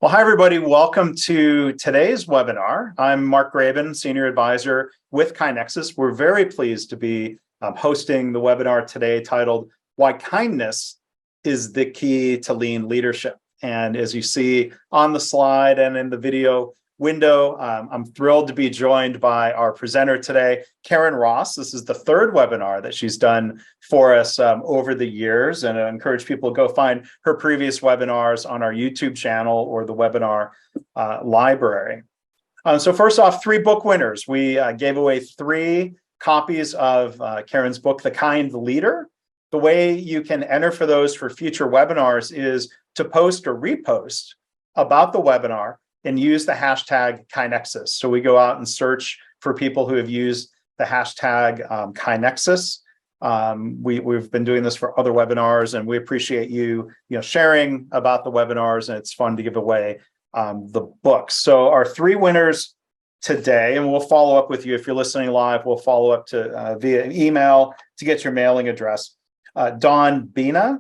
Well, hi, everybody. Welcome to today's webinar. I'm Mark Graben, Senior Advisor with KaiNexus. We're very pleased to be hosting the webinar today titled, Why Kindness is the Key to Lean Leadership. And as you see on the slide and in the video window, I'm thrilled to be joined by our presenter today, Karyn Ross. This is the third webinar that she's done for us over the years, and I encourage people to go find her previous webinars on our YouTube channel or the webinar library. So first off, 3 book winners. We gave away 3 copies of Karyn's book, The Kind Leader. The way you can enter for those for future webinars is to post or repost about the webinar and use the hashtag KaiNexus. So we go out and search for people who have used the hashtag KaiNexus. We've been doing this for other webinars, and we appreciate you sharing about the webinars, and it's fun to give away the books. So our 3 winners today, and we'll follow up with you if you're listening live. We'll follow up to via email to get your mailing address. Dawn Bina,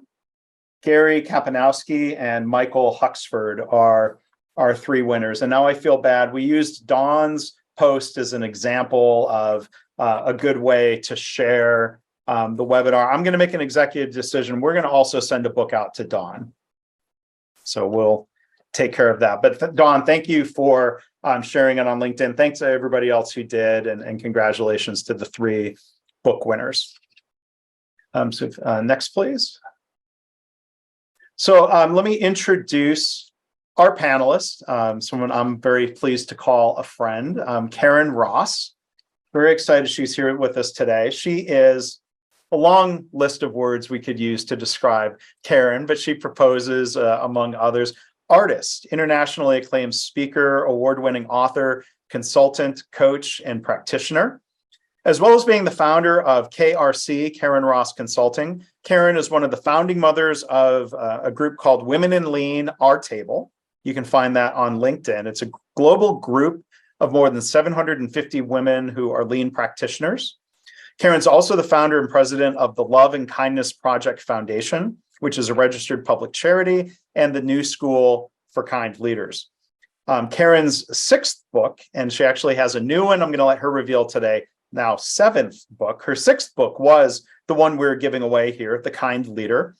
Gary Kapanowski, and Michael Huxford are our 3 winners. And now I feel bad. We used Dawn's post as an example of a good way to share the webinar. I'm going to make an executive decision. We're going to also send a book out to Dawn. So we'll take care of that. But Dawn, thank you for sharing it on LinkedIn. Thanks to everybody else who did, and congratulations to the 3 book winners. Next, please. So let me introduce our panelist, someone I'm very pleased to call a friend, Karyn Ross. Very excited she's here with us today. She is a long list of words we could use to describe Karyn, but she proposes, among others, artist, internationally acclaimed speaker, award-winning author, consultant, coach, and practitioner. As well as being the founder of KRC, Karyn Ross Consulting, Karyn is one of the founding mothers of a group called Women in Lean, Our Table. You can find that on LinkedIn. It's a global group of more than 750 women who are lean practitioners. Karyn's also the founder and president of the Love and Kindness Project Foundation, which is a registered public charity, and the New School for Kind Leaders. Karyn's 6th book, and she actually has a new one I'm going to let her reveal today, now 7th book. Her 6th book was the one we're giving away here, The Kind Leader.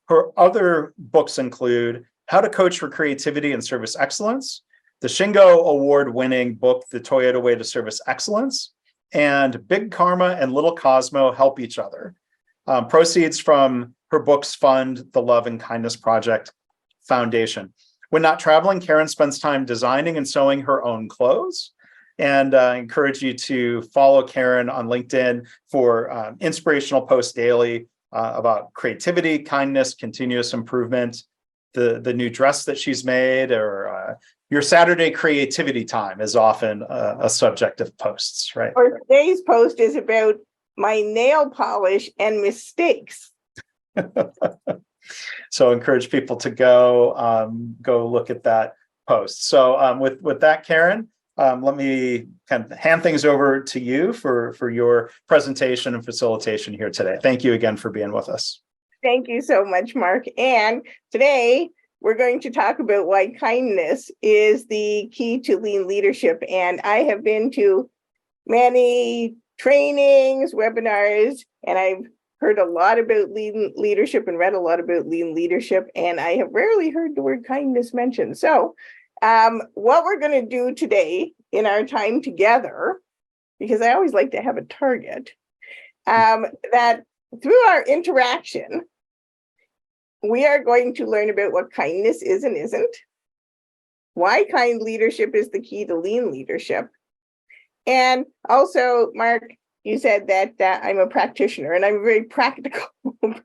Her other books include How to Coach for Creativity and Service Excellence, the Shingo Award-winning book, The Toyota Way to Service Excellence, and Big Karma and Little Cosmo Help Each Other. Proceeds from her books fund the Love and Kindness Project Foundation. When not traveling, Karyn spends time designing and sewing her own clothes. And I encourage you to follow Karyn on LinkedIn for inspirational posts daily about creativity, kindness, continuous improvement, the new dress that she's made, or your Saturday creativity time is often a subject of posts, right? Or today's post is about my nail polish and mistakes. So encourage people to go look at that post. So with that, Karyn, let me kind of hand things over to you for your presentation and facilitation here today. Thank you again for being with us. Thank you so much, Mark. And today we're going to talk about why kindness is the key to lean leadership. And I have been to many trainings, webinars, and I've heard a lot about lean leadership and read a lot about lean leadership, and I have rarely heard the word kindness mentioned. So what we're going to do today in our time together, because I always like to have a target, that through our interaction, we are going to learn about what kindness is and isn't, why kind leadership is the key to lean leadership. And also, Mark, you said that I'm a practitioner and I'm a very practical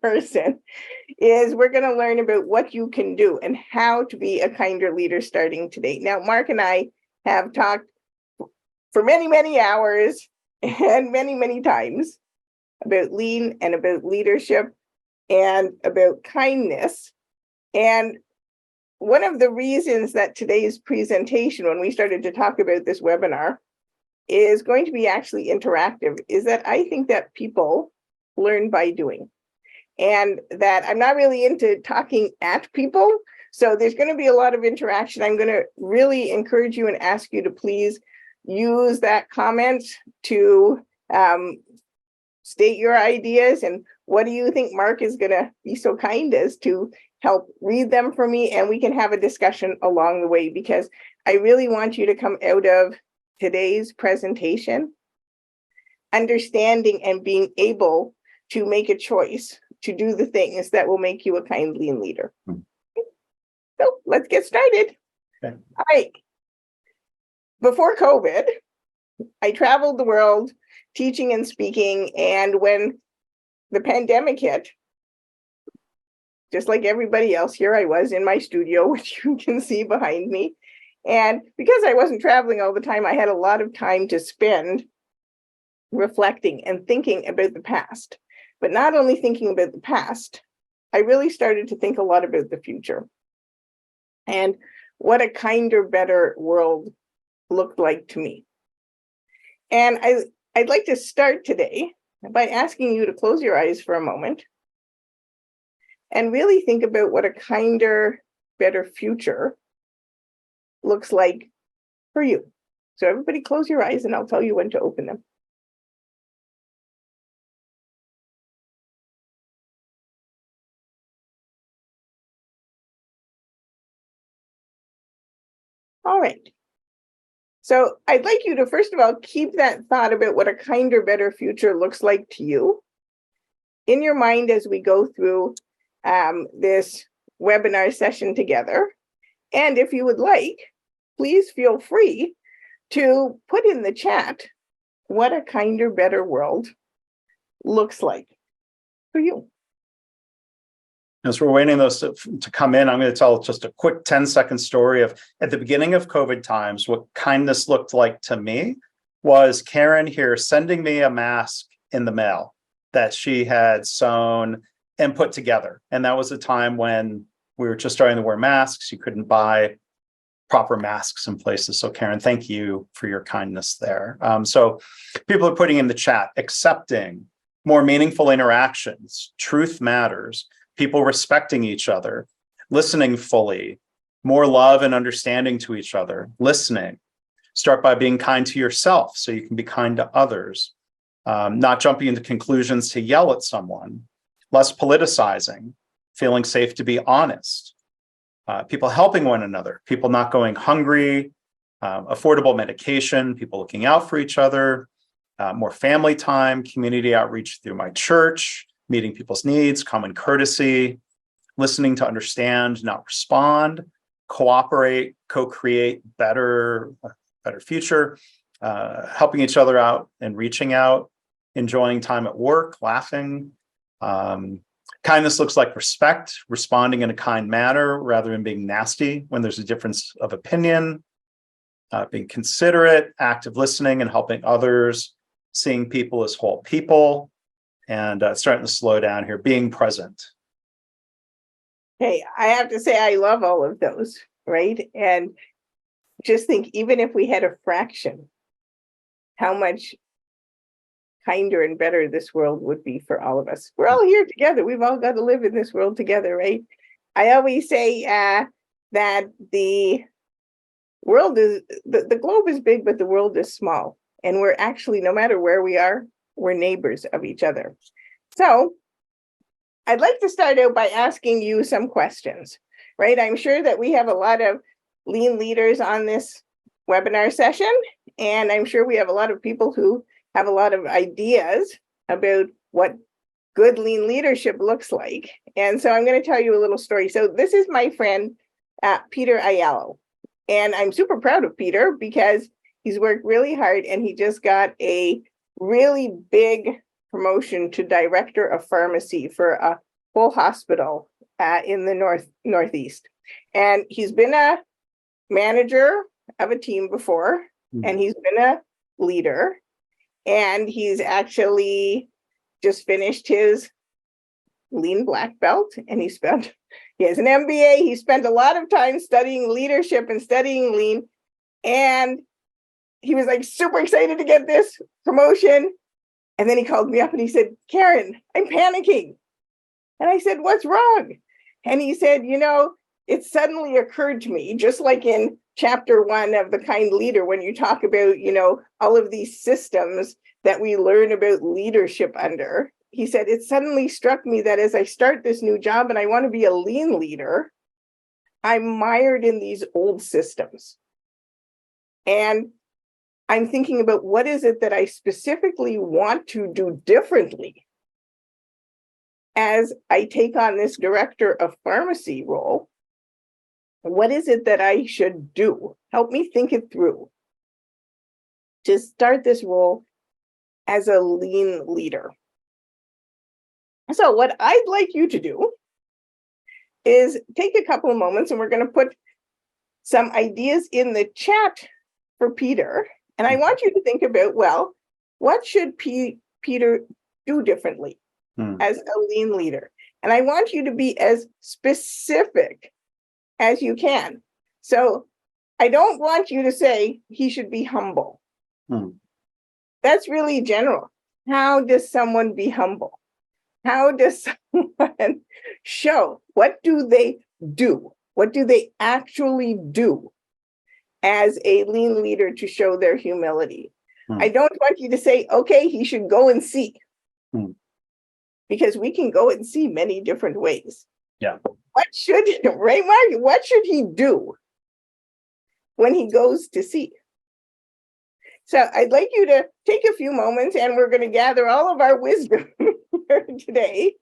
person, is we're going to learn about what you can do and how to be a kinder leader starting today. Now, Mark and I have talked for many, many hours and many, many times about lean and about leadership and about kindness. And one of the reasons that today's presentation, when we started to talk about this webinar, is going to be actually interactive, is that I think that people learn by doing. And that I'm not really into talking at people, So there's going to be a lot of interaction. I'm going to really encourage you and ask you to please use that comment to state your ideas. And what do you think Mark is going to be so kind as to help read them for me? And we can have a discussion along the way, because I really want you to come out of today's presentation understanding and being able to make a choice to do the things that will make you a kind lean leader. So let's get started. Okay. All right. Before COVID, I traveled the world teaching and speaking. And when the pandemic hit, just like everybody else, here I was in my studio, which you can see behind me. And because I wasn't traveling all the time, I had a lot of time to spend reflecting and thinking about the past. But not only thinking about the past, I really started to think a lot about the future and what a kinder, better world looked like to me. And I'd like to start today by asking you to close your eyes for a moment and really think about what a kinder, better future looks like for you. So everybody close your eyes and I'll tell you when to open them. All right. So I'd like you to, first of all, keep that thought about what a kinder, better future looks like to you in your mind as we go through this webinar session together. And if you would like, please feel free to put in the chat what a kinder, better world looks like for you. As we're waiting those to come in, I'm going to tell just a quick 10-second story of at the beginning of COVID times, what kindness looked like to me was Karyn here sending me a mask in the mail that she had sewn and put together. And that was a time when we were just starting to wear masks. You couldn't buy proper masks in places. So Karyn, thank you for your kindness there. So people are putting in the chat, accepting more meaningful interactions, truth matters, people respecting each other, listening fully, more love and understanding to each other, listening. Start by being kind to yourself so you can be kind to others, not jumping into conclusions to yell at someone, less politicizing, feeling safe to be honest, people helping one another, people not going hungry, affordable medication, people looking out for each other, more family time, community outreach through my church, meeting people's needs, common courtesy, listening to understand, not respond, cooperate, co-create better future, helping each other out and reaching out, enjoying time at work, laughing. Kindness looks like respect, responding in a kind manner rather than being nasty when there's a difference of opinion, being considerate, active listening and helping others, seeing people as whole people, and starting to slow down here, being present. Hey, I have to say, I love all of those, right? And just think, even if we had a fraction, how much kinder and better this world would be for all of us. We're all here together. We've all got to live in this world together, right? I always say that the world is, the globe is big, but the world is small. And we're actually, no matter where we are, we're neighbors of each other. So I'd like to start out by asking you some questions, right? I'm sure that we have a lot of lean leaders on this webinar session, and I'm sure we have a lot of people who have a lot of ideas about what good lean leadership looks like. And so I'm going to tell you a little story. So this is my friend, Peter Ayalo. And I'm super proud of Peter because he's worked really hard and he just got a really big promotion to director of pharmacy for a whole hospital in the Northeast. And he's been a manager of a team before, and he's been a leader, and he's actually just finished his lean black belt, and he has an MBA. He spent a lot of time studying leadership and studying lean, and he was like super excited to get this promotion. And then he called me up and he said, Karyn, I'm panicking. And I said, what's wrong? And he said, it suddenly occurred to me, just like in chapter 1 of The Kind Leader, when you talk about, all of these systems that we learn about leadership under, he said, it suddenly struck me that as I start this new job and I want to be a lean leader, I'm mired in these old systems. And I'm thinking about what is it that I specifically want to do differently as I take on this director of pharmacy role. What is it that I should do? Help me think it through to start this role as a lean leader. So what I'd like you to do is take a couple of moments, and we're going to put some ideas in the chat for Peter. And I want you to think about, well, what should Peter do differently as a lean leader? And I want you to be as specific as you can. So I don't want you to say he should be humble. That's really general. How does someone be humble? How does someone show? What do they do? What do they actually do as a lean leader to show their humility? I don't want you to say, okay, he should go and see. Because we can go and see many different ways. Yeah. Right, Mark? What should he do when he goes to see? So I'd like you to take a few moments, and we're going to gather all of our wisdom here today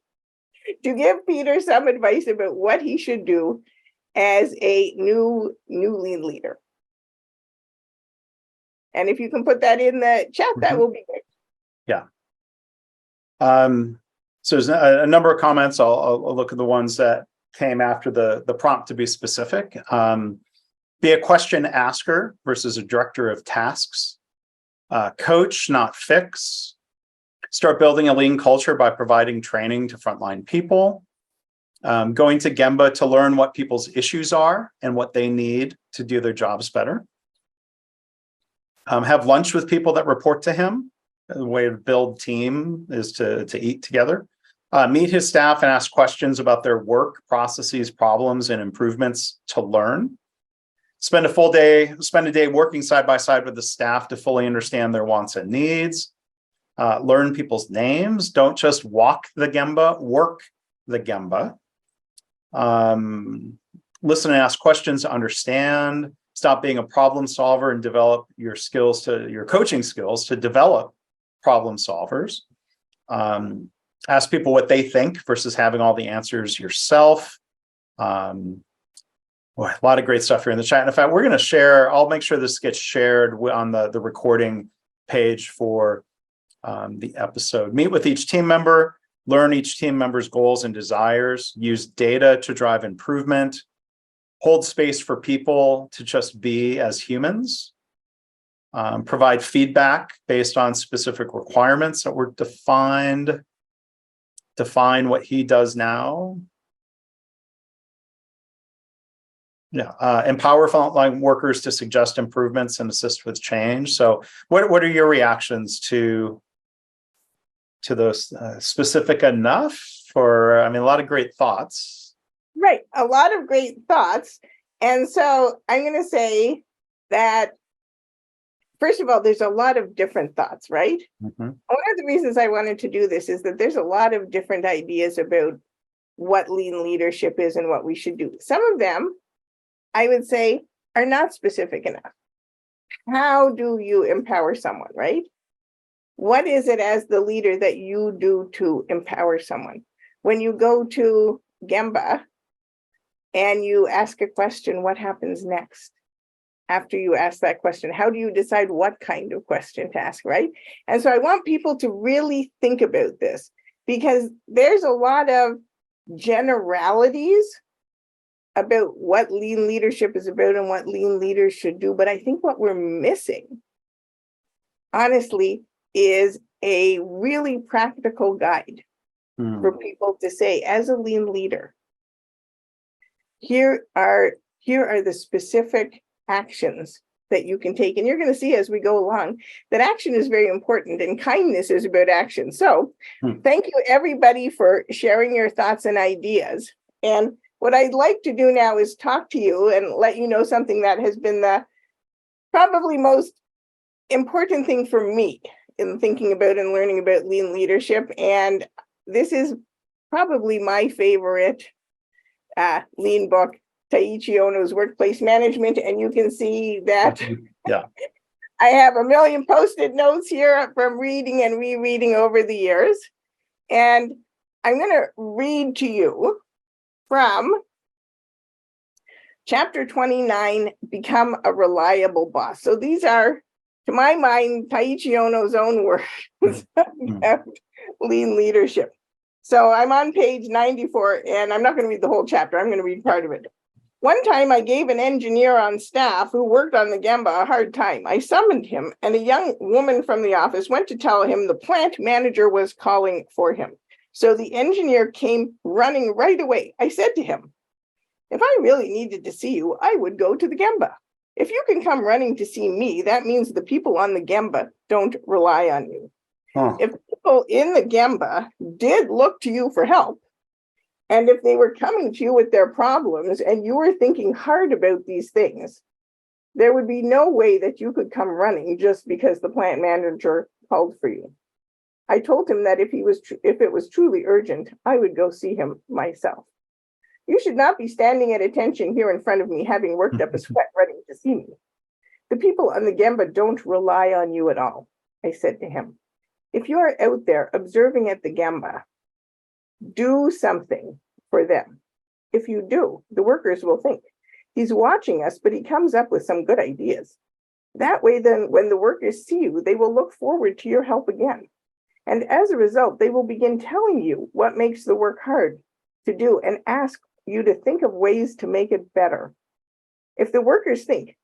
to give Peter some advice about what he should do as a new lean leader. And if you can put that in the chat, that will be great. Yeah. So there's a number of comments. I'll look at the ones that came after the prompt to be specific. Be a question asker versus a director of tasks. Coach, not fix. Start building a lean culture by providing training to frontline people. Going to Gemba to learn what people's issues are and what they need to do their jobs better. Have lunch with people that report to him. The way to build team is to eat together. Meet his staff and ask questions about their work, processes, problems, and improvements to learn. Spend a day working side by side with the staff to fully understand their wants and needs. Learn people's names. Don't just walk the Gemba, work the Gemba. Listen and ask questions to understand. Stop being a problem solver and develop your coaching skills to develop problem solvers. Ask people what they think versus having all the answers yourself. Boy, a lot of great stuff here in the chat. And in fact, we're going to share, I'll make sure this gets shared on the recording page for the episode. Meet with each team member, learn each team member's goals and desires, use data to drive improvement, hold space for people to just be as humans, provide feedback based on specific requirements that were defined, define what he does now. Yeah, empower frontline workers to suggest improvements and assist with change. So what are your reactions to those? Specific enough? Or, I mean, a lot of great thoughts. Right, a lot of great thoughts. And so I'm going to say that, first of all, there's a lot of different thoughts, right? One of the reasons I wanted to do this is that there's a lot of different ideas about what lean leadership is and what we should do. Some of them, I would say, are not specific enough. How do you empower someone, right? What is it as the leader that you do to empower someone? When you go to Gemba and you ask a question, what happens next? After you ask that question, how do you decide what kind of question to ask, right? And so I want people to really think about this, because there's a lot of generalities about what lean leadership is about and what lean leaders should do. But I think what we're missing, honestly, is a really practical guide for people to say, as a lean leader, here are the specific actions that you can take. And you're going to see as we go along that action is very important, and kindness is about action. So thank you, everybody, for sharing your thoughts and ideas. And what I'd like to do now is talk to you and let you know something that has been the probably most important thing for me in thinking about and learning about lean leadership. And this is probably my favorite lean book, Taiichi Ohno's Workplace Management. And you can see that Yeah. I have a million Post-it notes here from reading and rereading over the years. And I'm going to read to you from Chapter 29, Become a Reliable Boss. So these are, to my mind, Taiichi Ohno's own words about lean leadership. So I'm on page 94, and I'm not going to read the whole chapter. I'm going to read part of it. One time I gave an engineer on staff who worked on the gemba a hard time. I summoned him, and a young woman from the office went to tell him the plant manager was calling for him. So the engineer came running right away. I said to him, if I really needed to see you, I would go to the gemba. If you can come running to see me, that means the people on the gemba don't rely on you. If people in the gemba did look to you for help, and if they were coming to you with their problems and you were thinking hard about these things, there would be no way that you could come running just because the plant manager called for you. I told him that if it was truly urgent, I would go see him myself. You should not be standing at attention here in front of me, having worked up a sweat running to see me. The people on the gemba don't rely on you at all, I said to him. If you are out there observing at the gemba, do something for them. If you do, the workers will think, he's watching us, but he comes up with some good ideas. That way, then, when the workers see you, they will look forward to your help again. And as a result, they will begin telling you what makes the work hard to do and ask you to think of ways to make it better. If the workers think,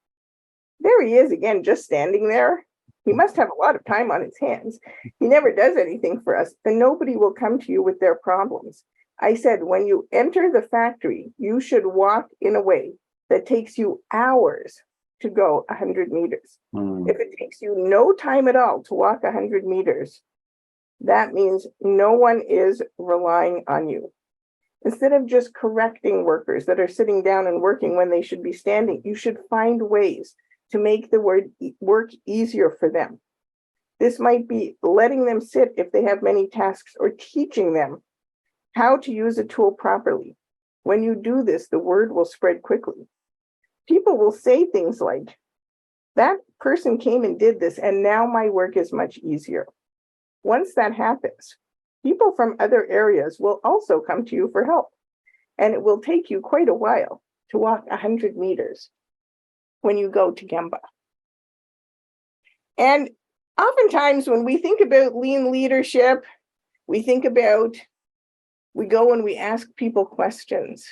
there he is again, just standing there, he must have a lot of time on his hands, he never does anything for us, then nobody will come to you with their problems. I said, when you enter the factory, you should walk in a way that takes you hours to go 100 meters. If it takes you no time at all to walk 100 meters, that means no one is relying on you. Instead of just correcting workers that are sitting down and working when they should be standing, you should find ways to make the work easier for them. This might be letting them sit if they have many tasks, or teaching them how to use a tool properly. When you do this, the word will spread quickly. People will say things like, that person came and did this, and now my work is much easier. Once that happens, people from other areas will also come to you for help, and it will take you quite a while to walk 100 meters when you go to gemba. And oftentimes when we think about lean leadership, we go and we ask people questions.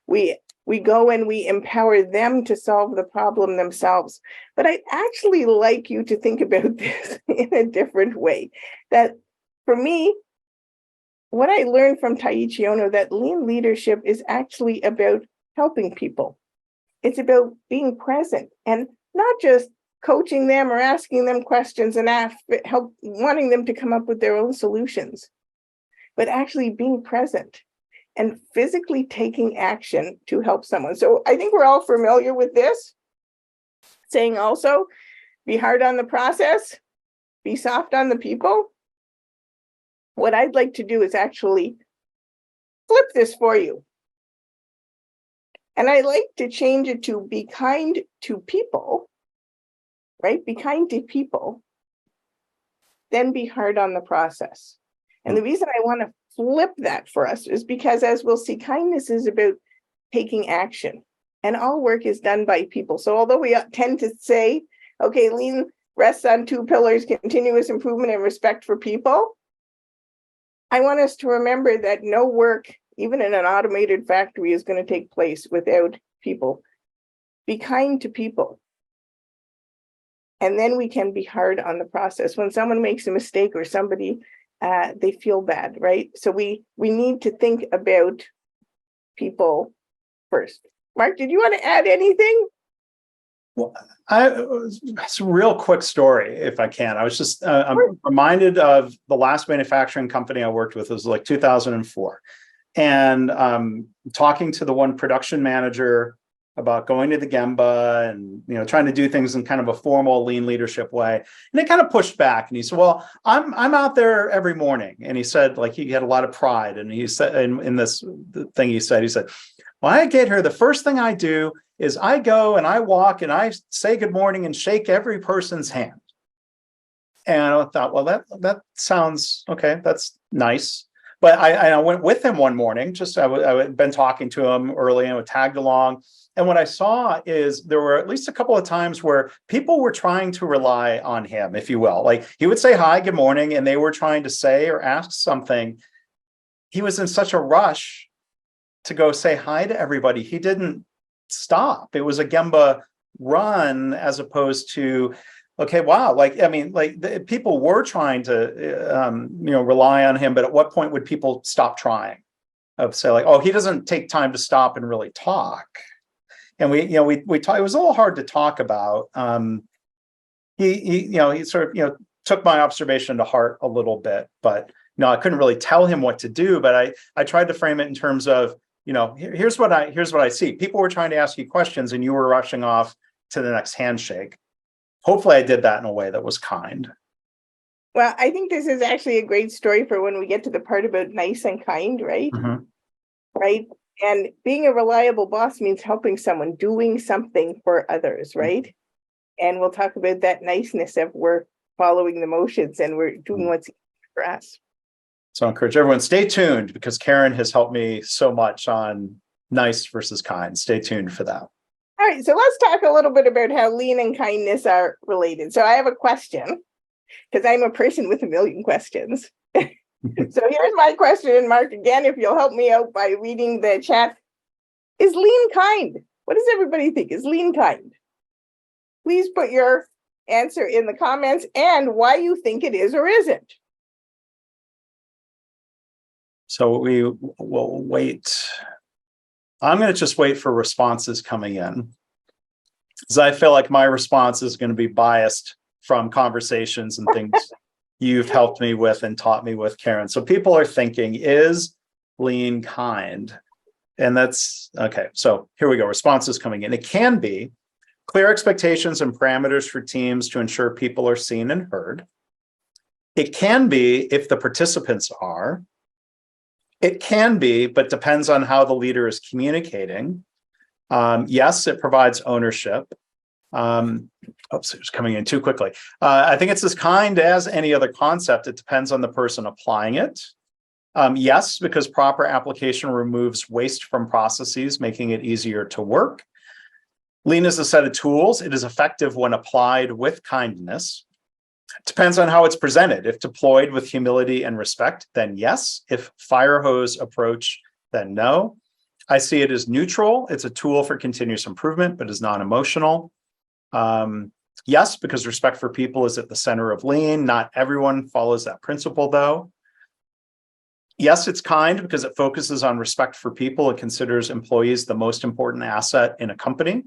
We go and we empower them to solve the problem themselves. But I'd actually like you to think about this in a different way. That for me, what I learned from Taiichi Ohno, that lean leadership is actually about helping people. It's about being present and not just coaching them or asking them questions and wanting them to come up with their own solutions, but actually being present and physically taking action to help someone. So I think we're all familiar with this, saying also, be hard on the process, be soft on the people. What I'd like to do is actually flip this for you. And I like to change it to be kind to people, right? Be kind to people, then be hard on the process. And the reason I want to flip that for us is because, as we'll see, kindness is about taking action, and all work is done by people. So although we tend to say, okay, lean rests on two pillars, continuous improvement and respect for people, I want us to remember that no work, even in an automated factory, is going to take place without people. Be kind to people. And then we can be hard on the process. When someone makes a mistake or somebody, they feel bad, right? So we need to think about people first. Mark, did you want to add anything? Well, it's a real quick story, if I can. I was just I'm reminded of the last manufacturing company I worked with. It was like 2004. and talking to the one production manager about going to the gemba and trying to do things in kind of a formal lean leadership way. And they kind of pushed back, and he said, well, I'm out there every morning. And he said, like, he had a lot of pride. And he said, in this thing he said, when I get here, the first thing I do is I go and I walk and I say good morning and shake every person's hand. And I thought, well, that sounds okay. That's nice. But I went with him one morning. I had been talking to him early and tagged along. And what I saw is there were at least a couple of times where people were trying to rely on him, if you will. Like, he would say, hi, good morning, and they were trying to say or ask something. He was in such a rush to go say hi to everybody. He didn't stop. It was a gemba run as opposed to, okay, wow. People were trying to, rely on him. But at what point would people stop trying? Of say, like, oh, he doesn't take time to stop and really talk. And we talked. It was a little hard to talk about. He sort of took my observation to heart a little bit, but I couldn't really tell him what to do. But I tried to frame it in terms of, here's what I see. People were trying to ask you questions, and you were rushing off to the next handshake. Hopefully, I did that in a way that was kind. Well, I think this is actually a great story for when we get to the part about nice and kind, right? Mm-hmm. Right. And being a reliable boss means helping someone, doing something for others, right? Mm-hmm. And we'll talk about that niceness of we're following the motions and we're doing what's easy for us. So I encourage everyone, stay tuned, because Karyn has helped me so much on nice versus kind. Stay tuned for that. All right, so let's talk a little bit about how lean and kindness are related. So I have a question, because I'm a person with a million questions. So here's my question, and Mark, again, if you'll help me out by reading the chat. Is lean kind? What does everybody think? Is lean kind? Please put your answer in the comments and why you think it is or isn't. So we will wait. I'm going to just wait for responses coming in, because I feel like my response is going to be biased from conversations and things you've helped me with and taught me with, Karyn. So people are thinking, is lean kind? And that's okay. So here we go. Responses coming in. It can be clear expectations and parameters for teams to ensure people are seen and heard. It can be if the participants are. It can be, but depends on how the leader is communicating. Yes, it provides ownership. Oops, it was coming in too quickly. I think it's as kind as any other concept. It depends on the person applying it. Yes, because proper application removes waste from processes, making it easier to work. Lean is a set of tools. It is effective when applied with kindness. Depends on how it's presented. If deployed with humility and respect, then yes. If fire hose approach, then no. I see it as neutral. It's a tool for continuous improvement, but is non-emotional. Yes, because respect for people is at the center of lean. Not everyone follows that principle, though. Yes, it's kind because it focuses on respect for people. It considers employees the most important asset in a company.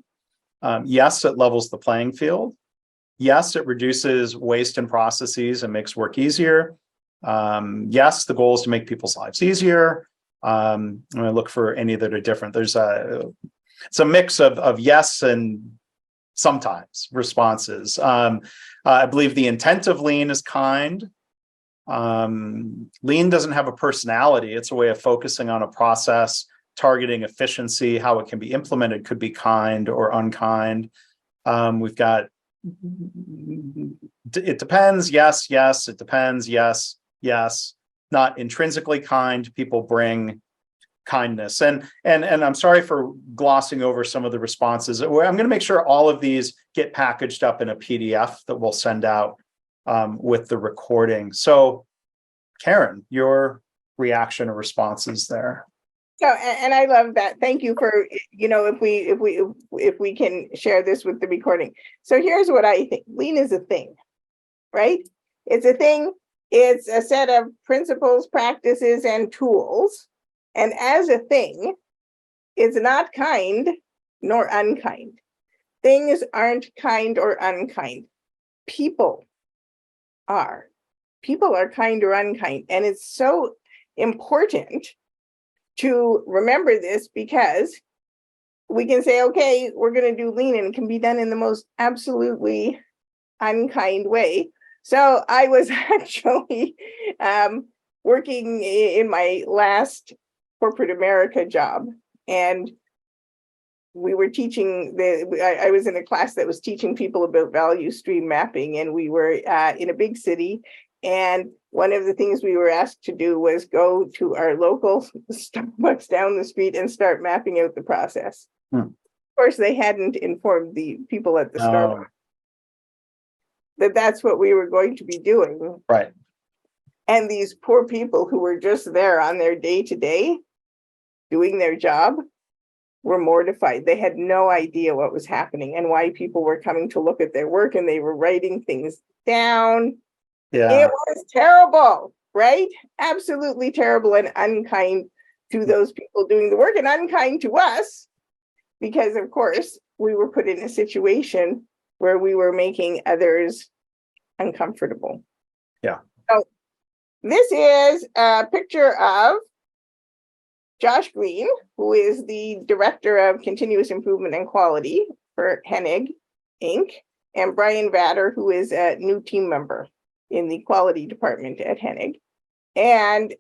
Yes, it levels the playing field. Yes, it reduces waste in processes and makes work easier. Yes, the goal is to make people's lives easier. I'm going to look for any that are different. It's a mix of yes and sometimes responses. I believe the intent of lean is kind. Lean doesn't have a personality. It's a way of focusing on a process, targeting efficiency. How it can be implemented could be kind or unkind. We've got it depends. Yes, yes. It depends. Yes, yes. Not intrinsically kind. People bring kindness. And I'm sorry for glossing over some of the responses. I'm going to make sure all of these get packaged up in a PDF that we'll send out with the recording. So, Karyn, your reaction or responses there? So, and I love that. Thank you for, if we can share this with the recording. So here's what I think. Lean is a thing, right? It's a thing. It's a set of principles, practices, and tools. And as a thing, it's not kind nor unkind. Things aren't kind or unkind. People are. People are kind or unkind. And it's so important to remember this, because we can say, okay, we're going to do lean, and it can be done in the most absolutely unkind way. So I was actually working in my last corporate America job, and we were teaching I was in a class that was teaching people about value stream mapping, and we were in a big city. And one of the things we were asked to do was go to our local Starbucks down the street and start mapping out the process. Of course, they hadn't informed the people at the Starbucks that that's what we were going to be doing. Right. And these poor people who were just there on their day-to-day doing their job were mortified. They had no idea what was happening and why people were coming to look at their work, and they were writing things down. Yeah. It was terrible, right? Absolutely terrible and unkind to those people doing the work, and unkind to us, because of course we were put in a situation where we were making others uncomfortable. Yeah. So this is a picture of Josh Green, who is the Director of Continuous Improvement and Quality for Hennig, Inc., and Brian Vatter, who is a new team member in the quality department at Hennig. And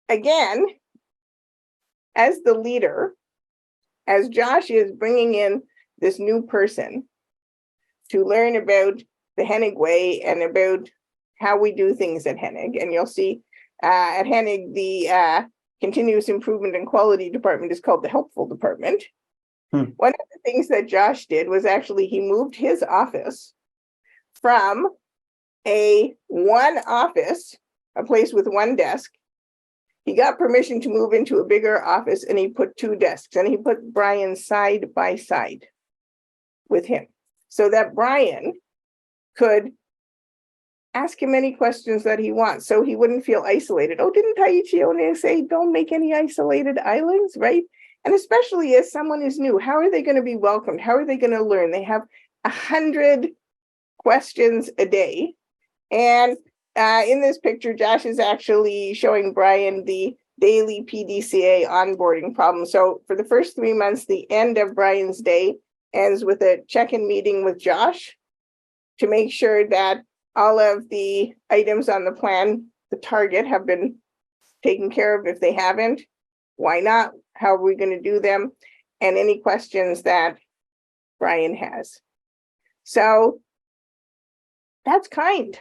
again, as the leader, as Josh is bringing in this new person to learn about the Hennig way and about how we do things at Hennig, and you'll see at Hennig, the Continuous Improvement and Quality Department is called the Helpful Department. One of the things that Josh did was actually he moved his office from one office, a place with one desk. He got permission to move into a bigger office, and he put 2 desks, and he put Brian side by side with him so that Brian could ask him any questions that he wants, so he wouldn't feel isolated. Oh, didn't Taiichi Ohno say, don't make any isolated islands, right? And especially as someone is new, how are they going to be welcomed? How are they going to learn? They have 100 questions a day. And in this picture, Josh is actually showing Brian the daily PDCA onboarding problem. So for the first 3 months, the end of Brian's day ends with a check-in meeting with Josh to make sure that all of the items on the plan, the target, have been taken care of. If they haven't, why not? How are we going to do them? And any questions that Brian has. So that's kind,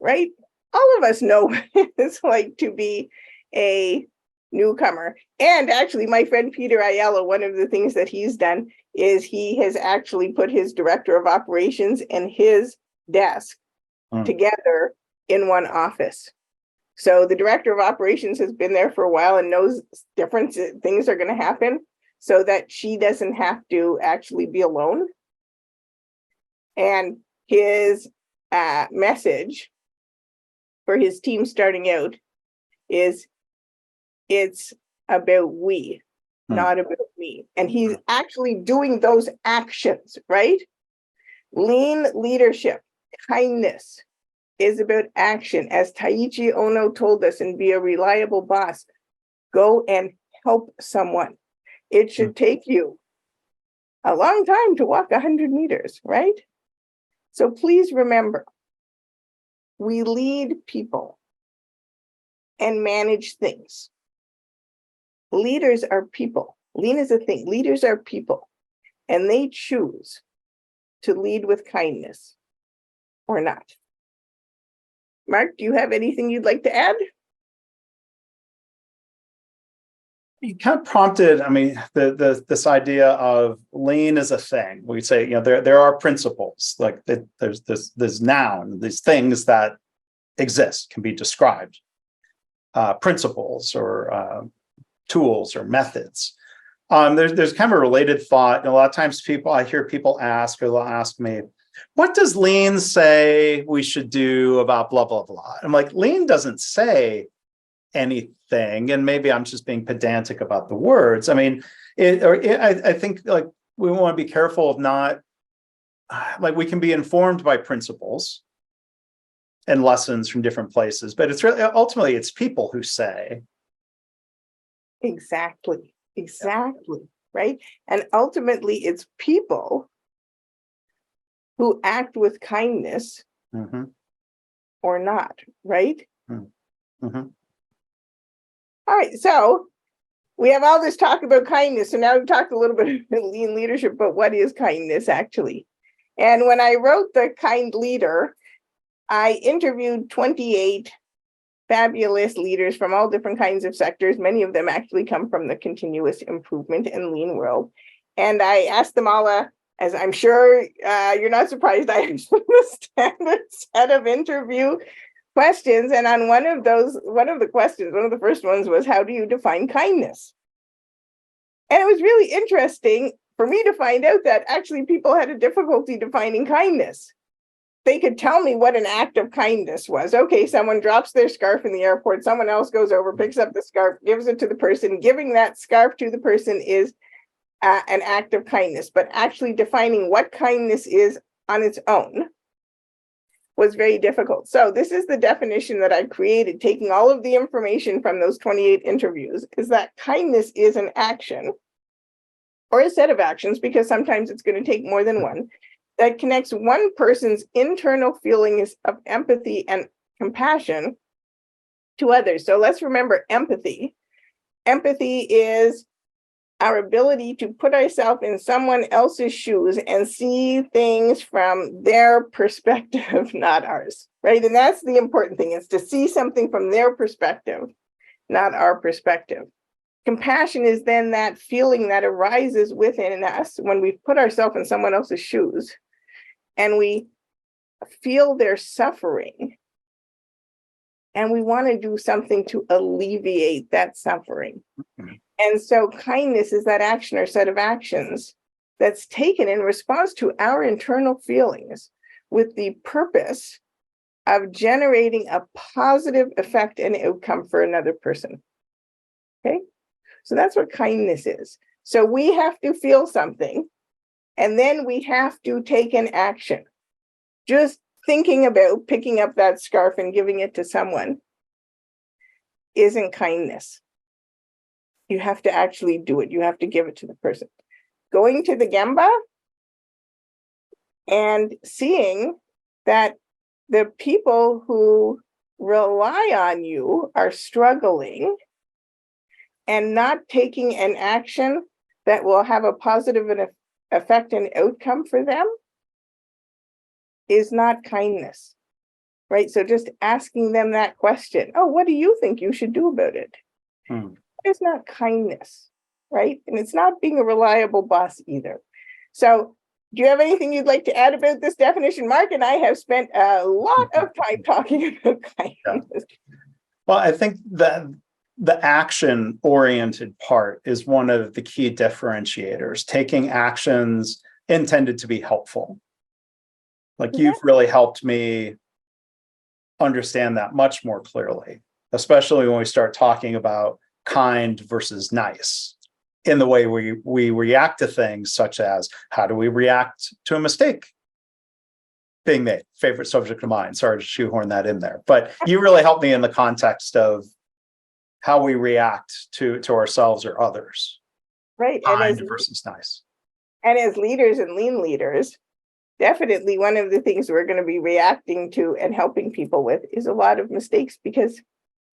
right? All of us know what it's like to be a newcomer. And actually, my friend Peter Ayala, one of the things that he's done is he has actually put his director of operations and his desk together in one office. So the director of operations has been there for a while and knows different things are going to happen so that she doesn't have to actually be alone. And his message for his team starting out is, it's about we, not about me. And he's actually doing those actions, right? Lean leadership, kindness is about action. As Taiichi Ohno told us, and be a reliable boss, go and help someone. It should take you a long time to walk 100 meters, right? So please remember, we lead people and manage things. Leaders are people. Lean is a thing. Leaders are people, and they choose to lead with kindness or not. Mark, do you have anything you'd like to add? You kind of prompted, I mean, this idea of lean as a thing. We say, there are principles, like there's noun, these things that exist, can be described, principles or tools or methods. There's kind of a related thought. And a lot of times I hear people ask, or they'll ask me, what does lean say we should do about blah, blah, blah? I'm like, lean doesn't say anything. And maybe I'm just being pedantic about the words. I mean, I think like we want to be careful of not, like we can be informed by principles and lessons from different places, but it's really, ultimately it's people who say, Exactly. Right. And ultimately, it's people who act with kindness Mm-hmm. or not. Right. Mm-hmm. All right. So we have all this talk about kindness. So now we've talked a little bit about lean leadership, but what is kindness actually? And when I wrote The Kind Leader, I interviewed 28 fabulous leaders from all different kinds of sectors. Many of them actually come from the continuous improvement and lean world. And I asked them all, as I'm sure you're not surprised, I asked them a standard set of interview questions. And on one of the questions, one of the first ones was, how do you define kindness? And it was really interesting for me to find out that actually people had a difficulty defining kindness. They could tell me what an act of kindness was. Okay, someone drops their scarf in the airport, someone else goes over, picks up the scarf, gives it to the person. Giving that scarf to the person is an act of kindness, but actually defining what kindness is on its own was very difficult. So this is the definition that I created, taking all of the information from those 28 interviews, is that kindness is an action or a set of actions, because sometimes it's going to take more than one, that connects one person's internal feelings of empathy and compassion to others. So let's remember empathy. Empathy is our ability to put ourselves in someone else's shoes and see things from their perspective, not ours, right? And that's the important thing, is to see something from their perspective, not our perspective. Compassion is then that feeling that arises within us when we put ourselves in someone else's shoes and we feel their suffering and we want to do something to alleviate that suffering. Mm-hmm. And so kindness is that action or set of actions that's taken in response to our internal feelings with the purpose of generating a positive effect and outcome for another person. Okay? So that's what kindness is. So we have to feel something, and then we have to take an action. Just thinking about picking up that scarf and giving it to someone isn't kindness. You have to actually do it. You have to give it to the person. Going to the gemba and seeing that the people who rely on you are struggling and not taking an action that will have a positive effect and outcome for them is not kindness, right? So just asking them that question, oh, what do you think you should do about it? It's not kindness, right? And it's not being a reliable boss either. So do you have anything you'd like to add about this definition? Mark and I have spent a lot of time talking about kindness. Yeah. Well, I think that the action-oriented part is one of the key differentiators, taking actions intended to be helpful. Like, you've really helped me understand that much more clearly, especially when we start talking about kind versus nice in the way we react to things, such as how do we react to a mistake being made? Favorite subject of mine. Sorry to shoehorn that in there, but you really helped me in the context of how we react to ourselves or others. Right. Kind versus nice. And as leaders and lean leaders, definitely one of the things we're going to be reacting to and helping people with is a lot of mistakes, because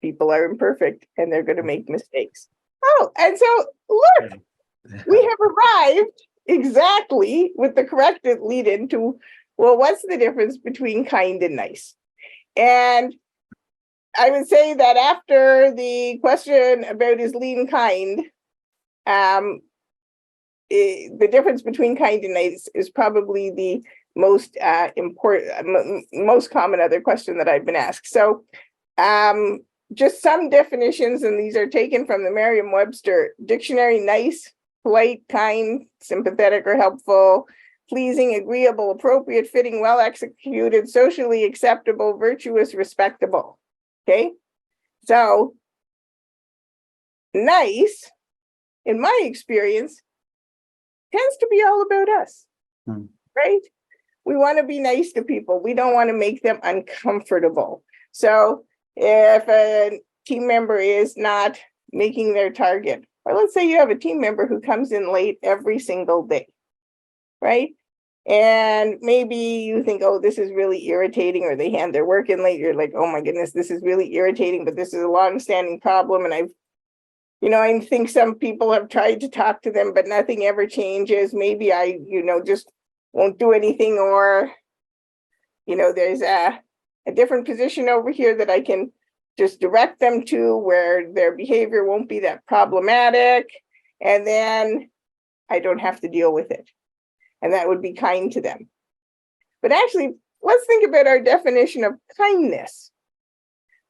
people are imperfect and they're going to make mistakes. Oh, and so look, we have arrived exactly with the correct lead into, well, what's the difference between kind and nice? And I would say that after the question about is lean kind, the difference between kind and nice is probably the most important, most common other question that I've been asked. So just some definitions, and these are taken from the Merriam-Webster dictionary: nice, polite, kind, sympathetic or helpful, pleasing, agreeable, appropriate, fitting, well executed, socially acceptable, virtuous, respectable. Okay, so nice, in my experience, tends to be all about us, right? We want to be nice to people. We don't want to make them uncomfortable. So if a team member is not making their target. Or let's say you have a team member who comes in late every single day, right? And maybe you think, oh, this is really irritating, or they hand their work in late. You're like, oh my goodness, this is really irritating, but this is a long-standing problem. And I think some people have tried to talk to them, but nothing ever changes. Maybe I, just won't do anything, or, there's a different position over here that I can just direct them to where their behavior won't be that problematic. And then I don't have to deal with it. And that would be kind to them. But actually, let's think about our definition of kindness,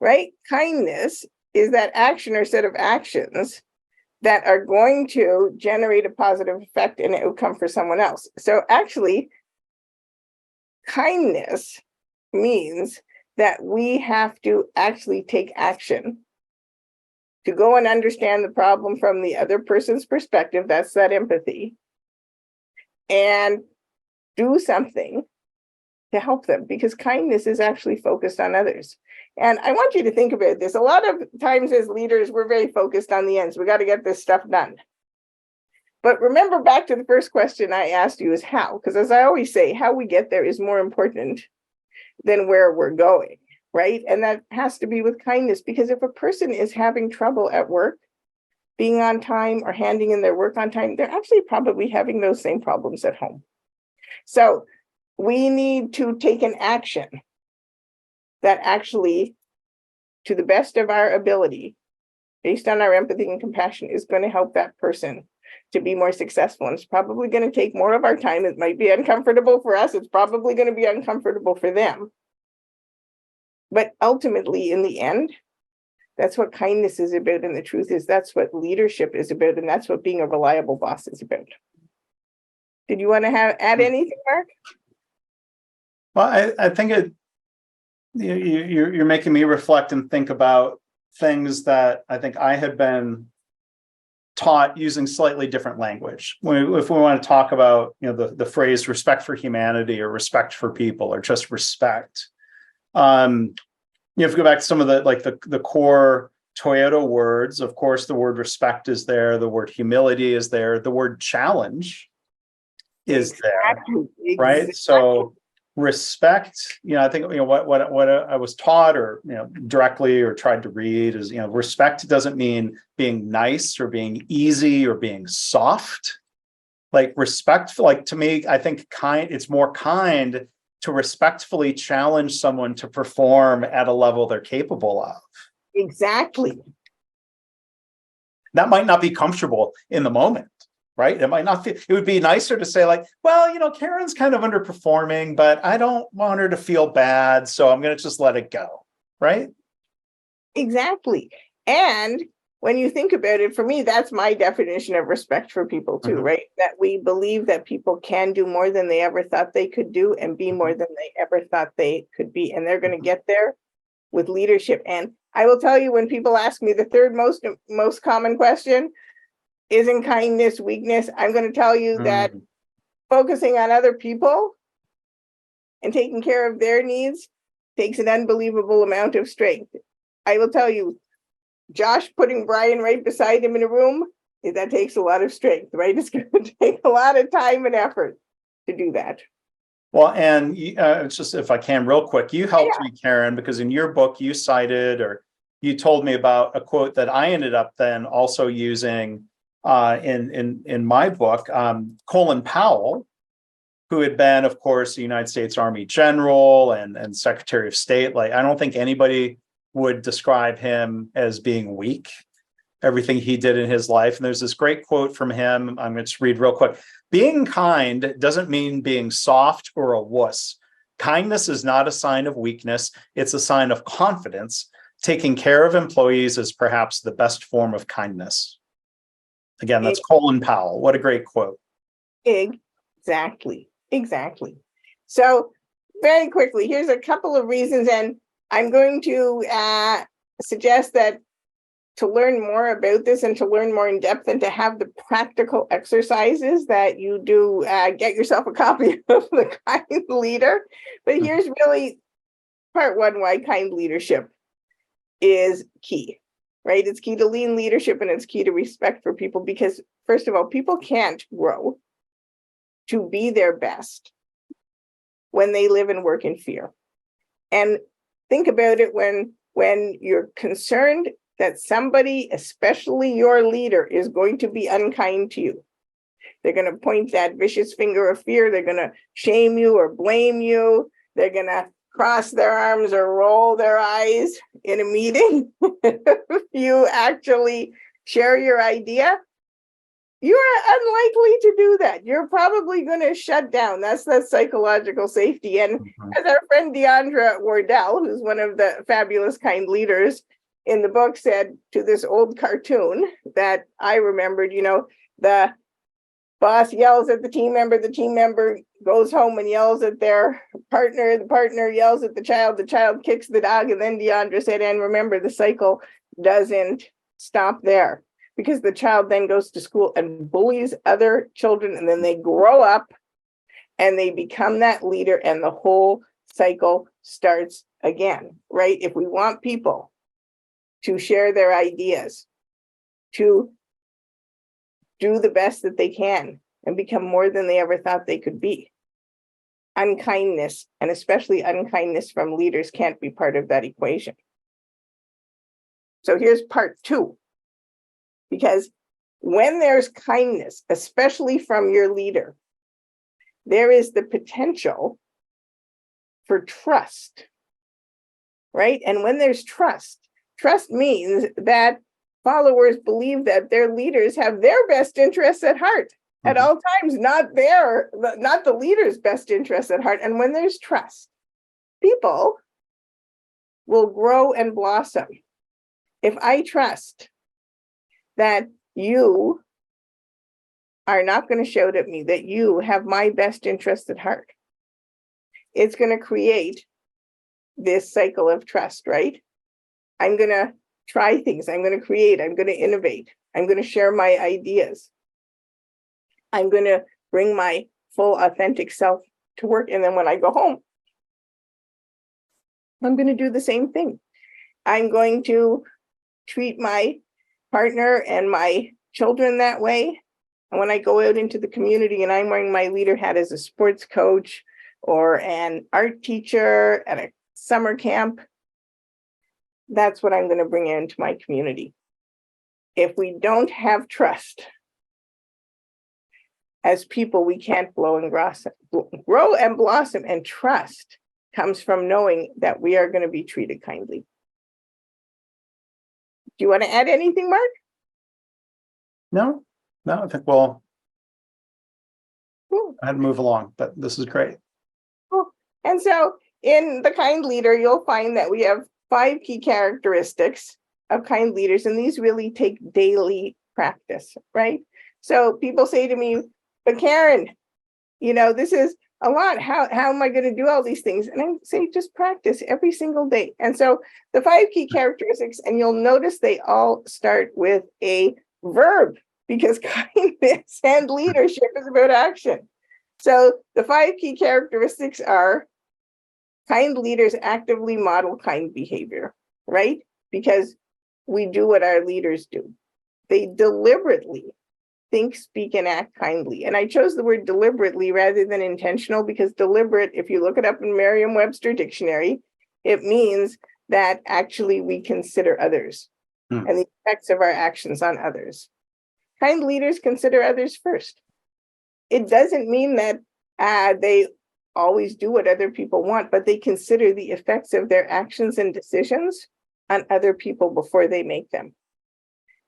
right? Kindness is that action or set of actions that are going to generate a positive effect and outcome for someone else. So actually, kindness means that we have to actually take action to go and understand the problem from the other person's perspective. That's that empathy. And do something to help them, because kindness is actually focused on others. And I want you to think about this. A lot of times as leaders, we're very focused on the ends. We got to get this stuff done. But remember back to the first question I asked you is how, because as I always say, how we get there is more important than where we're going, right? And that has to be with kindness, because if a person is having trouble at work, being on time or handing in their work on time, they're actually probably having those same problems at home. So we need to take an action that actually, to the best of our ability, based on our empathy and compassion, is going to help that person to be more successful. And it's probably going to take more of our time. It might be uncomfortable for us. It's probably going to be uncomfortable for them. But ultimately, in the end, that's what kindness is about. And the truth is, that's what leadership is about. And that's what being a reliable boss is about. Did you want to add anything, Mark? Well, I think you're making me reflect and think about things that I think I had been taught using slightly different language. If we want to talk about, the phrase respect for humanity or respect for people or just respect. If you go back to some of the core Toyota words, of course, the word respect is there, the word humility is there, the word challenge is there, right? So respect, I think, what I was taught or, directly or tried to read is, respect doesn't mean being nice or being easy or being soft. Like respect, to me, I think it's more kind to respectfully challenge someone to perform at a level they're capable of. Exactly. That might not be comfortable in the moment, right? It might not feel, it would be nicer to say well, Karyn's kind of underperforming, but I don't want her to feel bad, so I'm going to just let it go, right? Exactly. And when you think about it, for me, that's my definition of respect for people too, right? That we believe that people can do more than they ever thought they could do and be more than they ever thought they could be. And they're going to get there with leadership. And I will tell you, when people ask me the third most common question, isn't kindness weakness? I'm going to tell you that focusing on other people and taking care of their needs takes an unbelievable amount of strength. I will tell you, Josh putting Brian right beside him in a room, that takes a lot of strength, right? It's going to take a lot of time and effort to do that. Well, and it's just, if I can real quick, you helped me, Karyn, because in your book you cited, or you told me about a quote that I ended up then also using in my book, Colin Powell, who had been, of course, the United States Army general and Secretary of State. I don't think anybody would describe him as being weak, everything he did in his life. And there's this great quote from him. I'm going to read real quick. Being kind doesn't mean being soft or a wuss. Kindness is not a sign of weakness. It's a sign of confidence. Taking care of employees is perhaps the best form of kindness. Again, that's Colin Powell. What a great quote. Exactly. So very quickly, here's a couple of reasons, and I'm going to suggest that to learn more about this and to learn more in depth and to have the practical exercises that you do, get yourself a copy of The Kind Leader. But here's really part one, why kind leadership is key, right? It's key to lean leadership, and it's key to respect for people, because first of all, people can't grow to be their best when they live and work in fear. And think about it when you're concerned that somebody, especially your leader, is going to be unkind to you. They're going to point that vicious finger of fear. They're going to shame you or blame you. They're going to cross their arms or roll their eyes in a meeting. If you actually share your idea, you are unlikely to do that. You're probably going to shut down. That's that psychological safety. And as our friend Deandra Wardell, who's one of the fabulous kind leaders in the book, said to this old cartoon that I remembered, the boss yells at the team member goes home and yells at their partner, the partner yells at the child kicks the dog, and then Deandra said, and remember, the cycle doesn't stop there, because the child then goes to school and bullies other children, and then they grow up and they become that leader, and the whole cycle starts again, right? If we want people to share their ideas, to do the best that they can and become more than they ever thought they could be, unkindness, and especially unkindness from leaders, can't be part of that equation. So here's part 2. Because when there's kindness, especially from your leader, there is the potential for trust, right? And when there's trust means that followers believe that their leaders have their best interests at heart at all times, not the leader's best interests at heart. And when there's trust, people will grow and blossom. If I trust that you are not going to shout at me, that you have my best interest at heart, it's going to create this cycle of trust, right? I'm going to try things. I'm going to create. I'm going to innovate. I'm going to share my ideas. I'm going to bring my full authentic self to work. And then when I go home, I'm going to do the same thing. I'm going to treat my partner and my children that way. And when I go out into the community and I'm wearing my leader hat as a sports coach or an art teacher at a summer camp, that's what I'm going to bring into my community. If we don't have trust as people, we can't grow and blossom. And trust comes from knowing that we are going to be treated kindly. Do you want to add anything, Mark? No, I think we'll Cool. I'd move along, but this is great. Cool. And so in the kind leader, you'll find that we have 5 key characteristics of kind leaders, and these really take daily practice, right? So people say to me, but Karyn, this is a lot. How am I going to do all these things? And I say, just practice every single day. And so the 5 key characteristics, and you'll notice they all start with a verb, because kindness and leadership is about action. So the 5 key characteristics are: kind leaders actively model kind behavior, right? Because we do what our leaders do. They deliberately think, speak, and act kindly. And I chose the word deliberately rather than intentional, because deliberate, if you look it up in Merriam-Webster dictionary, it means that actually we consider others and the effects of our actions on others. Kind leaders consider others first. It doesn't mean that they always do what other people want, but they consider the effects of their actions and decisions on other people before they make them.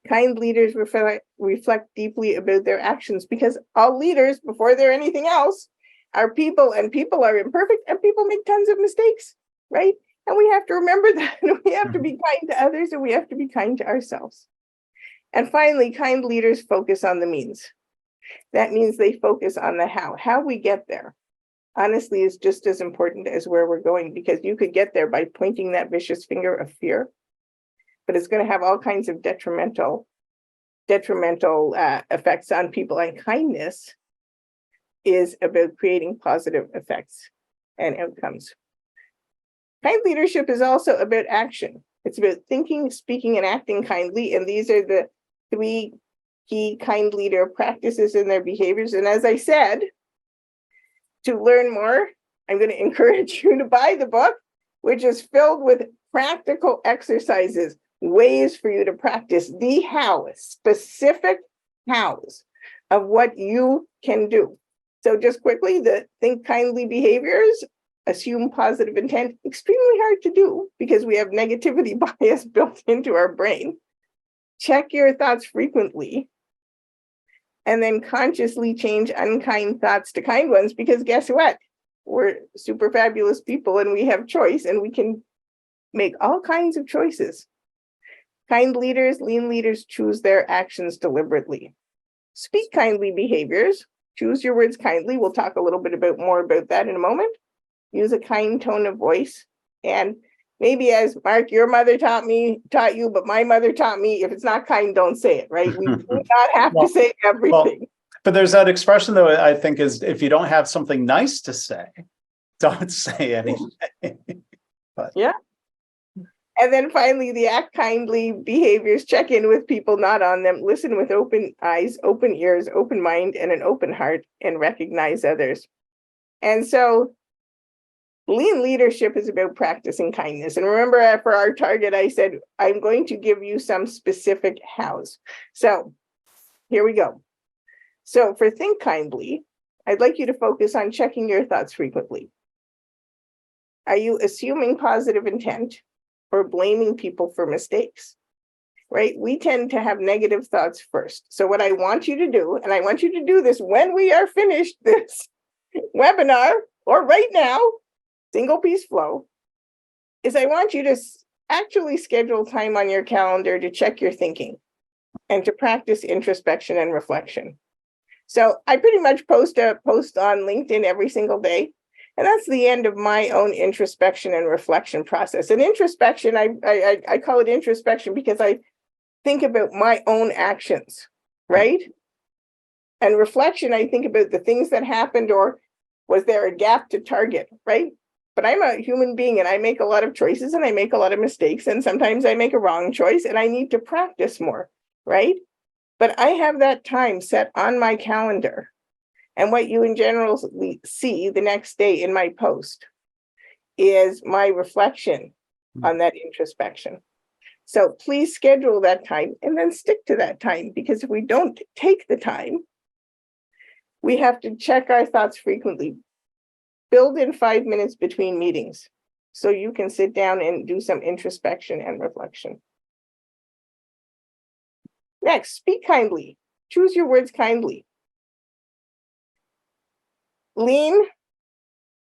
Kind leaders reflect deeply about their actions, because all leaders, before they're anything else, are people, and people are imperfect, and people make tons of mistakes, right? And we have to remember that. We have to be kind to others, and we have to be kind to ourselves. And finally, kind leaders focus on the means. That means they focus on the how. How we get there, honestly, is just as important as where we're going, because you could get there by pointing that vicious finger of fear, but it's going to have all kinds of detrimental effects on people. And kindness is about creating positive effects and outcomes. Kind leadership is also about action. It's about thinking, speaking, and acting kindly. And these are the 3 key kind leader practices in their behaviors. And as I said, to learn more, I'm going to encourage you to buy the book, which is filled with practical exercises, ways for you to practice the hows, specific hows of what you can do. So just quickly, the think kindly behaviors, assume positive intent, extremely hard to do because we have negativity bias built into our brain. Check your thoughts frequently, and then consciously change unkind thoughts to kind ones, because guess what? We're super fabulous people and we have choice, and we can make all kinds of choices. Kind leaders, lean leaders choose their actions deliberately. Speak kindly behaviors, choose your words kindly. We'll talk a little bit more about that in a moment. Use a kind tone of voice. And maybe, as Mark, your mother taught you, but my mother taught me, if it's not kind, don't say it, right? We do not have to say everything. But there's that expression, though, I think, is if you don't have something nice to say, don't say anything. But yeah. And then finally, the act kindly behaviors, check in with people, not on them, listen with open eyes, open ears, open mind, and an open heart, and recognize others. And so lean leadership is about practicing kindness. And remember, for our target, I said, I'm going to give you some specific hows. So here we go. So for think kindly, I'd like you to focus on checking your thoughts frequently. Are you assuming positive intent or blaming people for mistakes? Right? We tend to have negative thoughts first. So what I want you to do, and I want you to do this when we are finished this webinar, or right now, single piece flow, is I want you to actually schedule time on your calendar to check your thinking and to practice introspection and reflection. So I pretty much post on LinkedIn every single day. And that's the end of my own introspection and reflection process. And introspection, I call it introspection because I think about my own actions, right? And reflection, I think about the things that happened, or was there a gap to target, right? But I'm a human being and I make a lot of choices and I make a lot of mistakes. And sometimes I make a wrong choice and I need to practice more, right? But I have that time set on my calendar. And what you in general see the next day in my post is my reflection on that introspection. So please schedule that time and then stick to that time, because if we don't take the time, we have to check our thoughts frequently. Build in 5 minutes between meetings so you can sit down and do some introspection and reflection. Next, speak kindly. Choose your words kindly. Lean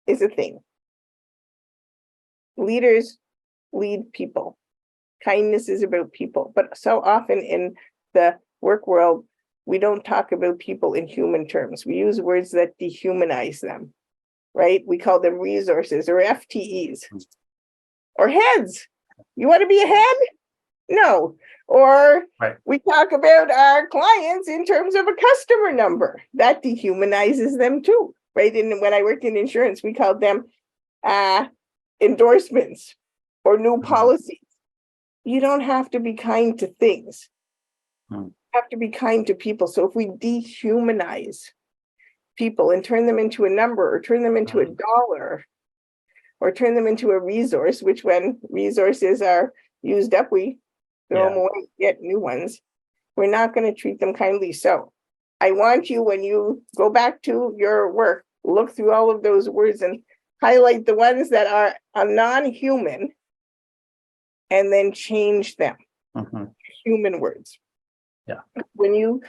is a thing. Leaders lead people. Kindness is about people. But so often in the work world, we don't talk about people in human terms. We use words that dehumanize them, right? We call them resources or FTEs or heads. You want to be a head? No. Or we talk about our clients in terms of a customer number. That dehumanizes them too, right? And when I worked in insurance, we called them endorsements or new policies. You don't have to be kind to things. You have to be kind to people. So if we dehumanize people and turn them into a number, or turn them into a dollar, or turn them into a resource, which when resources are used up, we throw them away, get new ones. We're not going to treat them kindly. So I want you, when you go back to your work, look through all of those words and highlight the ones that are non-human and then change them. Human words. Yeah. When you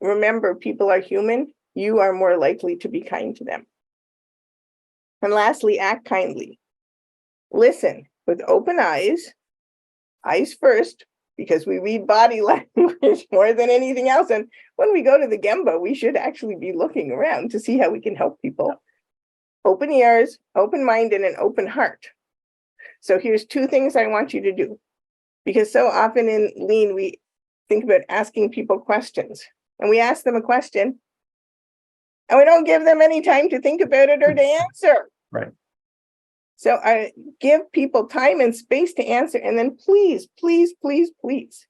remember people are human, you are more likely to be kind to them. And lastly, act kindly. Listen with open eyes first, because we read body language more than anything else. And when we go to the gemba, we should actually be looking around to see how we can help people. Open ears, open mind, and an open heart. So here's 2 things I want you to do, because so often in Lean, we think about asking people questions, and we ask them a question and we don't give them any time to think about it or to answer. Right. So I give people time and space to answer, and then please, please, please, please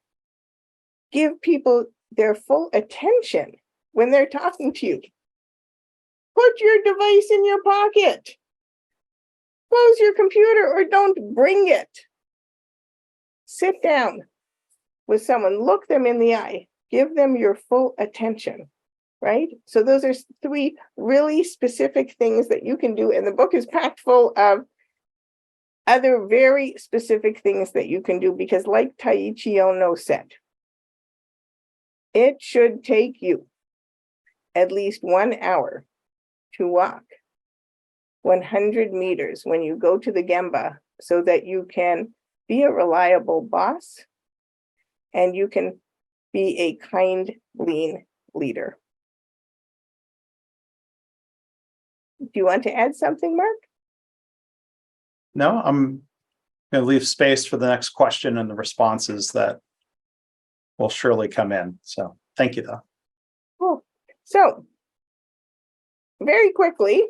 give people their full attention when they're talking to you. Put your device in your pocket. Close your computer or don't bring it. Sit down with someone, look them in the eye, give them your full attention, right? So those are 3 really specific things that you can do. And the book is packed full of other very specific things that you can do, because like Taiichi Ohno said, it should take you at least 1 hour to walk 100 meters when you go to the gemba, so that you can be a reliable boss and you can be a kind, lean leader. Do you want to add something, Mark? No, I'm going to leave space for the next question and the responses that will surely come in. So thank you, though. Cool. So very quickly,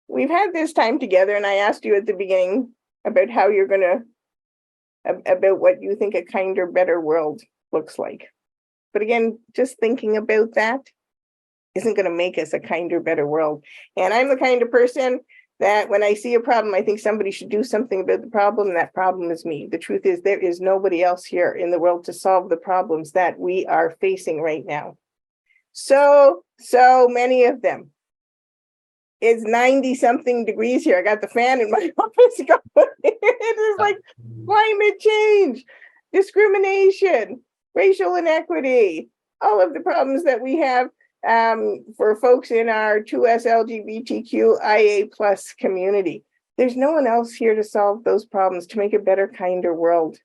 we've had this time together, and I asked you at the beginning about how you're going to, about what you think a kinder, better world looks like. But again, just thinking about that isn't going to make us a kinder, better world. And I'm the kind of person that when I see a problem, I think somebody should do something about the problem, and that problem is me. The truth is, there is nobody else here in the world to solve the problems that we are facing right now. So many of them. It's 90-something degrees here. I got the fan in my office going. It is like climate change, discrimination, racial inequity, all of the problems that we have for folks in our 2S LGBTQIA plus community. There's no one else here to solve those problems, to make a better, kinder world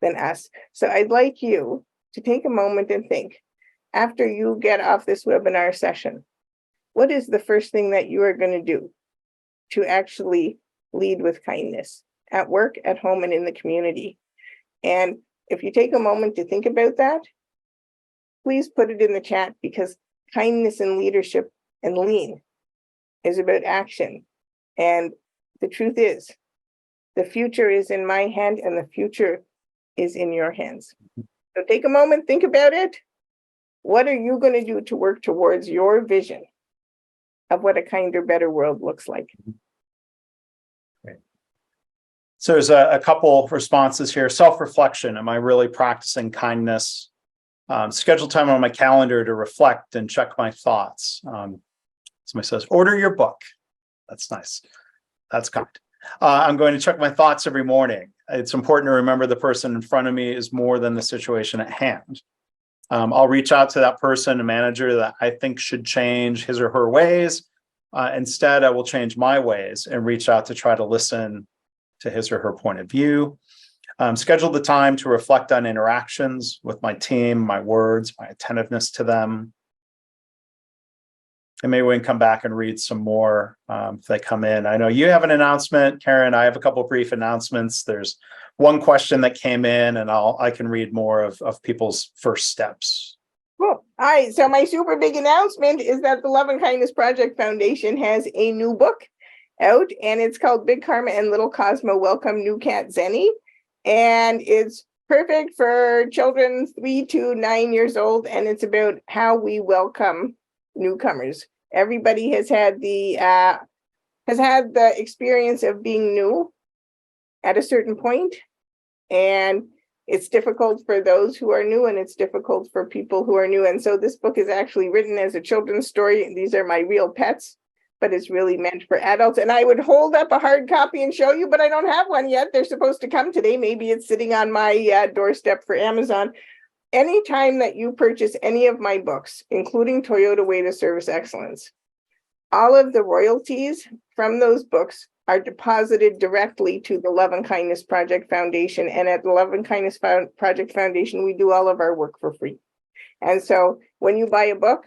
than us. So I'd like you to take a moment and think, after you get off this webinar session, what is the first thing that you are going to do to actually lead with kindness at work, at home, and in the community? And if you take a moment to think about that, please put it in the chat, because kindness and leadership and lean is about action. And the truth is, the future is in my hand and the future is in your hands. So take a moment, think about it. What are you going to do to work towards your vision of what a kinder, better world looks like? Great. So there's a couple responses here. Self-reflection. Am I really practicing kindness? Schedule time on my calendar to reflect and check my thoughts. Somebody says, order your book. That's nice. That's kind. I'm going to check my thoughts every morning. It's important to remember the person in front of me is more than the situation at hand. I'll reach out to that person, a manager that I think should change his or her ways. Instead, I will change my ways and reach out to try to listen to his or her point of view. Schedule the time to reflect on interactions with my team, my words, my attentiveness to them. And maybe we can come back and read some more if they come in. I know you have an announcement, Karyn. I have a couple of brief announcements. There's one question that came in, and I can read more of people's first steps. Cool. All right. So my super big announcement is that the Love and Kindness Project Foundation has a new book out, and it's called Big Karma and Little Cosmo Welcome New Cat Zenny. And it's perfect for children 3 to 9 years old, and it's about how we welcome newcomers. Everybody has had the experience of being new at a certain point, and it's difficult for those who are new, and it's difficult for people who are new. And so this book is actually written as a children's story. These are my real pets, but it's really meant for adults. And I would hold up a hard copy and show you, but I don't have one yet. They're supposed to come today. Maybe it's sitting on my doorstep for Amazon. Anytime that you purchase any of my books, including Toyota Way to Service Excellence, all of the royalties from those books are deposited directly to the Love and Kindness Project Foundation. And at the Love and Kindness Project Foundation, we do all of our work for free. And so when you buy a book,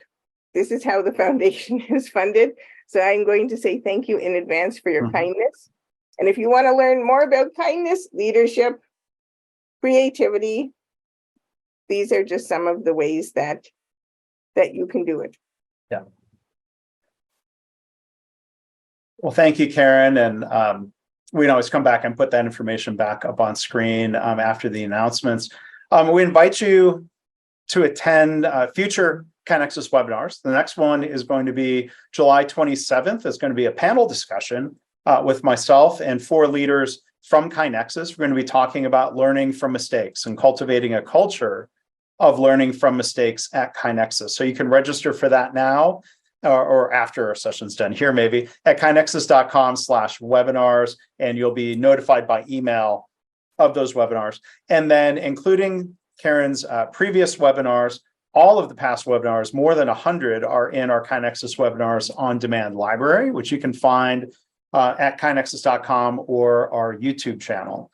this is how the foundation is funded. So I'm going to say thank you in advance for your kindness. And if you want to learn more about kindness, leadership, creativity, these are just some of the ways that you can do it. Yeah. Well, thank you, Karyn. And we can always come back and put that information back up on screen after the announcements. We invite you to attend future KaiNexus webinars. The next one is going to be July 27th. It's going to be a panel discussion with myself and 4 leaders from KaiNexus. We're going to be talking about learning from mistakes and cultivating a culture of learning from mistakes at KaiNexus. So you can register for that now or after our session's done here, maybe at kainexus.com/webinars, and you'll be notified by email of those webinars. And then including Karyn's previous webinars, all of the past webinars, more than 100 are in our KaiNexus webinars on demand library, which you can find at kainexus.com or our YouTube channel.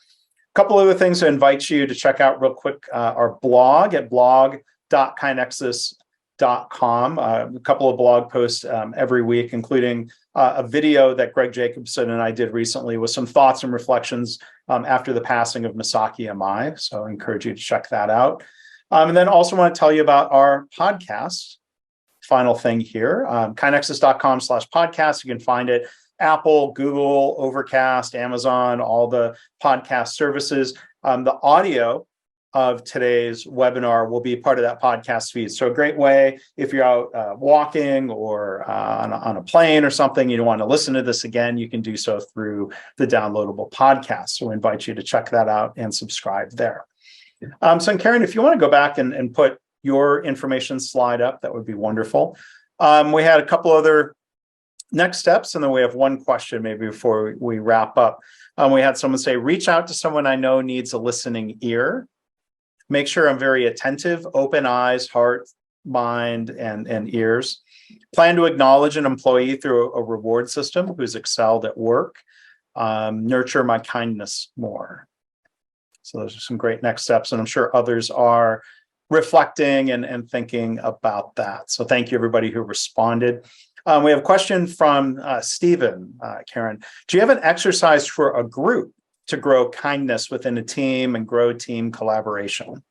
A couple other things to invite you to check out real quick, our blog at blog.kainexus.com. A couple of blog posts every week, including a video that Greg Jacobson and I did recently with some thoughts and reflections after the passing of Masaki Amai. So I encourage you to check that out. And then also want to tell you about our podcast. Final thing here, kainexus.com/podcast. You can find it Apple, Google, Overcast, Amazon, all the podcast services. The audio of today's webinar will be part of that podcast feed. So a great way if you're out walking or on a plane or something, you don't want to listen to this again, you can do so through the downloadable podcast. So we invite you to check that out and subscribe there. So Karyn, if you want to go back and put your information slide up, that would be wonderful. We had a couple other next steps, and then we have one question maybe before we wrap up. We had someone say, reach out to someone I know needs a listening ear. Make sure I'm very attentive, open eyes, heart, mind, and ears. Plan to acknowledge an employee through a reward system who's excelled at work. Nurture my kindness more. So those are some great next steps, and I'm sure others are reflecting and thinking about that. So thank you, everybody who responded. We have a question from Stephen, Karyn. Do you have an exercise for a group to grow kindness within a team and grow team collaboration?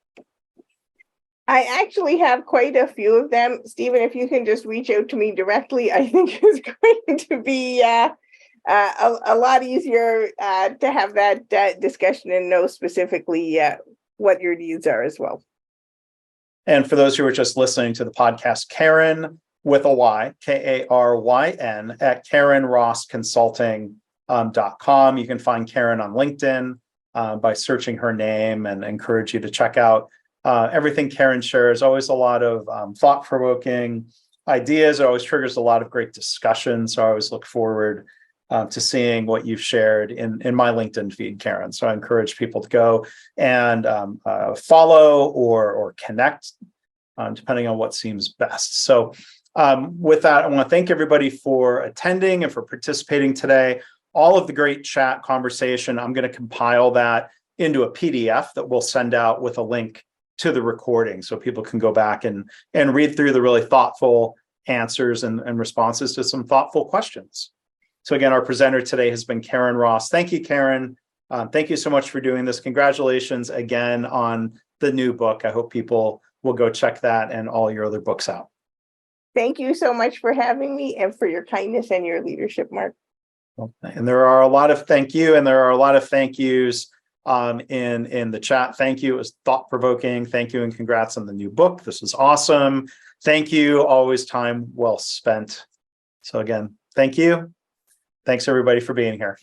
I actually have quite a few of them. Stephen, if you can just reach out to me directly, I think it's going to be a lot easier to have that discussion and know specifically what your needs are as well. And for those who are just listening to the podcast, Karyn with a Y, Karyn at KarynRossConsulting.com. You can find Karyn on LinkedIn by searching her name, and encourage you to check out everything Karyn shares. Always a lot of thought-provoking ideas. It always triggers a lot of great discussion. So I always look forward to seeing what you've shared in my LinkedIn feed, Karyn. So I encourage people to go and follow or connect, depending on what seems best. So with that, I want to thank everybody for attending and for participating today. All of the great chat conversation, I'm going to compile that into a PDF that we'll send out with a link to the recording, so people can go back and read through the really thoughtful answers and responses to some thoughtful questions. So again, our presenter today has been Karyn Ross. Thank you, Karyn. Thank you so much for doing this. Congratulations again on the new book. I hope people will go check that and all your other books out. Thank you so much for having me and for your kindness and your leadership, Mark. And there are a lot of thank you, and there are a lot of thank yous in the chat. Thank you. It was thought-provoking. Thank you, and congrats on the new book. This was awesome. Thank you. Always time well spent. So again, thank you. Thanks everybody for being here.